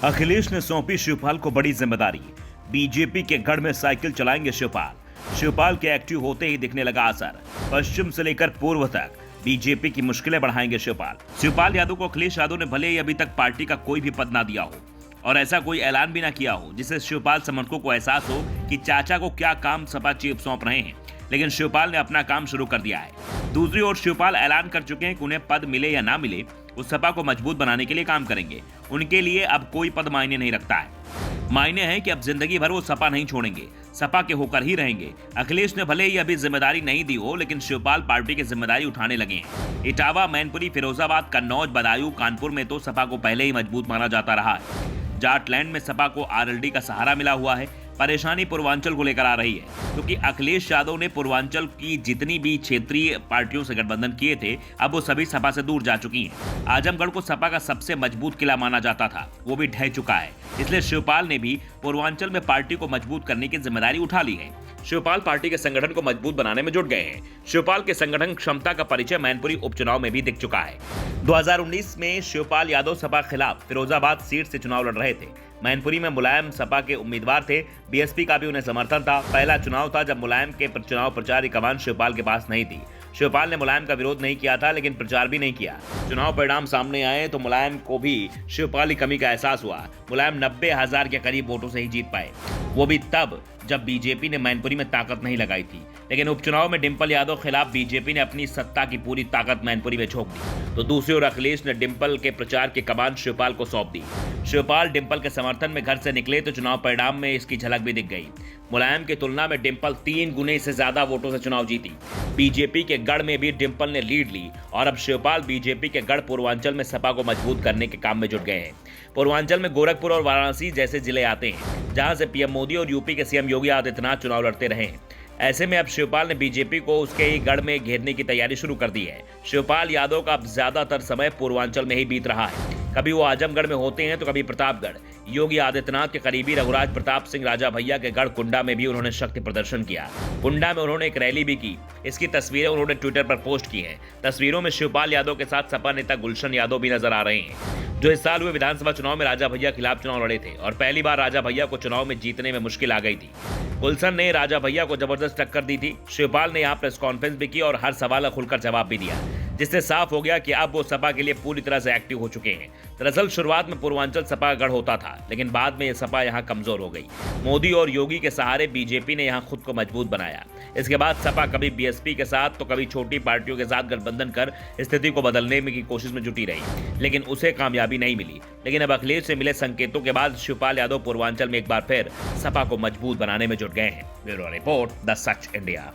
अखिलेश ने सौंपी शिवपाल को बड़ी जिम्मेदारी। बीजेपी के गढ़ में साइकिल चलाएंगे शिवपाल। शिवपाल के एक्टिव होते ही दिखने लगा असर। पश्चिम से लेकर पूर्व तक बीजेपी की मुश्किलें बढ़ाएंगे शिवपाल। शिवपाल यादव को अखिलेश यादव ने भले ही अभी तक पार्टी का कोई भी पद ना दिया हो और ऐसा कोई ऐलान भी ना किया हो जिससे शिवपाल समर्थकों को एहसास हो कि चाचा को क्या काम सपा चीफ सौंप रहे हैं, लेकिन शिवपाल ने अपना काम शुरू कर दिया है। दूसरी ओर शिवपाल ऐलान कर चुके हैं कि उन्हें पद मिले या ना मिले, उस सपा को मजबूत बनाने के लिए काम करेंगे। उनके लिए अब कोई पद मायने नहीं रखता है। मायने है कि अब जिंदगी भर वो सपा नहीं छोड़ेंगे, सपा के होकर ही रहेंगे। अखिलेश ने भले ही अभी जिम्मेदारी नहीं दी हो, लेकिन शिवपाल पार्टी की जिम्मेदारी उठाने लगे हैं। इटावा, मैनपुरी, फिरोजाबाद, कन्नौज, बदायूं, कानपुर में तो सपा को पहले ही मजबूत माना जाता रहा है। जाटलैंड में सपा को आरएलडी का सहारा मिला हुआ है। परेशानी पूर्वांचल को लेकर आ रही है, क्योंकि अखिलेश यादव ने पूर्वांचल की जितनी भी क्षेत्रीय पार्टियों से गठबंधन किए थे, अब वो सभी सपा से दूर जा चुकी हैं। आजमगढ़ को सपा का सबसे मजबूत किला माना जाता था, वो भी ढह चुका है। इसलिए शिवपाल ने भी पूर्वांचल में पार्टी को मजबूत करने की जिम्मेदारी उठा ली है। शिवपाल पार्टी के संगठन को मजबूत बनाने में जुट गए हैं। शिवपाल के संगठन क्षमता का परिचय मैनपुरी उपचुनाव में भी दिख चुका है। 2019 में शिवपाल यादव सपा खिलाफ फिरोजाबाद सीट से चुनाव लड़ रहे थे। मैनपुरी में मुलायम सपा के उम्मीदवार थे। बीएसपी का भी उन्हें समर्थन था। पहला चुनाव था जब मुलायम के चुनाव प्रचार की कमान शिवपाल के पास नहीं थी। शिवपाल ने मुलायम का विरोध नहीं किया था, लेकिन प्रचार भी नहीं किया। चुनाव परिणाम सामने आए तो मुलायम को भी शिवपाल की कमी का एहसास हुआ। मुलायम 90,000 के करीब वोटों से ही जीत पाए, वो भी तब जब बीजेपी ने मैनपुरी में ताकत नहीं लगाई थी। लेकिन उपचुनाव में डिंपल यादव खिलाफ बीजेपी ने अपनी सत्ता की पूरी ताकत मैनपुरी में झोंक दी, तो दूसरी ओर अखिलेश ने डिंपल के प्रचार की कमान शिवपाल को सौंप दी। शिवपाल डिंपल के समर्थन में घर से निकले तो चुनाव परिणाम में इसकी झलक भी दिख गई। मुलायम की तुलना में डिंपल 3 गुने से ज्यादा वोटों से चुनाव जीती। बीजेपी के गढ़ में भी डिंपल ने लीड ली और अब शिवपाल बीजेपी के गढ़ पूर्वांचल में सपा को मजबूत करने के काम में जुट गए हैं। पूर्वांचल में गोरखपुर और वाराणसी जैसे जिले आते हैं, जहां से पीएम मोदी और यूपी के सीएम योगी आदित्यनाथ चुनाव लड़ते रहे हैं। ऐसे में अब शिवपाल ने बीजेपी को उसके ही गढ़ में घेरने की तैयारी शुरू कर दी है। शिवपाल यादव का अब ज्यादातर समय पूर्वांचल में ही बीत रहा है। कभी वो आजमगढ़ में होते हैं तो कभी प्रतापगढ़। योगी आदित्यनाथ के करीबी रघुराज प्रताप सिंह राजा भैया के गढ़ कुंडा में भी उन्होंने शक्ति प्रदर्शन किया। कुंडा में उन्होंने एक रैली भी की। इसकी तस्वीरें उन्होंने ट्विटर पर पोस्ट की हैं। तस्वीरों में शिवपाल यादव के साथ सपा नेता गुलशन यादव भी नजर आ रहे हैं, जो इस साल हुए विधानसभा चुनाव में राजा भैया खिलाफ चुनाव लड़े थे और पहली बार राजा भैया को चुनाव में जीतने में मुश्किल आ गई थी। गुलशन ने राजा भैया को जबरदस्त टक्कर दी थी। शिवपाल ने यहाँ प्रेस कॉन्फ्रेंस भी की और हर सवाल का खुलकर जवाब भी दिया, जिससे साफ हो गया कि अब वो सपा के लिए पूरी तरह से एक्टिव हो चुके हैं। दरअसल शुरुआत में पूर्वांचल सपा गढ़ होता था, लेकिन बाद में ये सपा यहाँ कमजोर हो गई। मोदी और योगी के सहारे बीजेपी ने यहाँ खुद को मजबूत बनाया। इसके बाद सपा कभी बीएसपी के साथ तो कभी छोटी पार्टियों के साथ गठबंधन कर स्थिति को बदलने की कोशिश में जुटी रही, लेकिन उसे कामयाबी नहीं मिली। लेकिन अब अखिलेश से मिले संकेतों के बाद शिवपाल यादव पूर्वांचल में एक बार फिर सपा को मजबूत बनाने में जुट गए हैं। Bureau report, the such India.